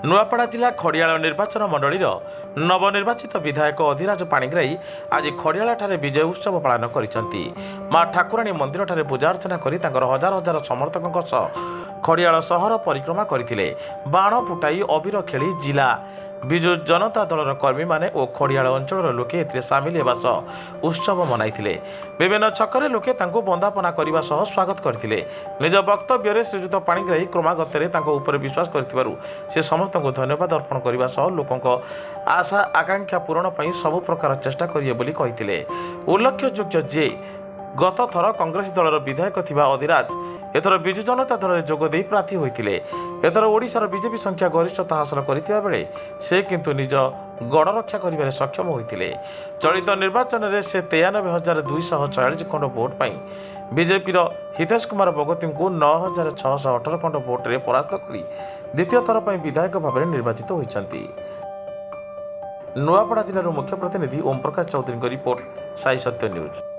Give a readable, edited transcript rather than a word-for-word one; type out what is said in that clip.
नुआपड़ा जिला खड़ियाल निर्वाचन मंडलीर नवनिर्वाचित विधायक अधिराज पाणिग्राही आज खड़ियाल विजय उत्सव पालन करिसेंती। मां ठाकुराणी मंदिर ठारे पूजा अर्चना करी तांकर हजार हजार समर्थकों सह खड़ियाल सहर परिक्रमा करथिले। बाण फुटाई अबीर खेली जिला विजु जनता दलर कर्मी माने और खड़ियाल अंचल लोके एथिरे सामिल हेबा सह उत्सव मनाइथिले। विभिन्न छकरे लोके तांको बंदापना करबा सह स्वागत करथिले। निज वक्तव्य रे श्रीजुत पाणिग्राही क्रमागतरे तांको ऊपर विश्वास करथिबारु से समस्त को धन्यवाद अर्पण करबा सह लोकंको आशा आकांक्षा पूरण पई सब प्रकार चेष्टा करिए बोली कहिथिले। उल्लेखयोग्य जे गत थर कांग्रेस दलर विधायक थिबा अधिराज एथर विजु जनता दल में जोगदे प्रार्थी होते। एथर ओडिशार बीजेपी संख्या गरिष्ठता हासिल करथिबा बेले से किंतु निज गड़ रक्षा करिबारे सक्षम होते। चलित निर्वाचन में से 93,246 खंड भोट पाई बीजेपी हितेश कुमार बगती को 9,618 खंड भोट्रे परास्त कर द्वितीय थर पर विधायक भाव में निर्वाचित होती। नुआपड़ा जिलार मुख्य प्रतिनिधि ओम प्रकाश चौधरी रिपोर्ट साई सत्य न्यूज।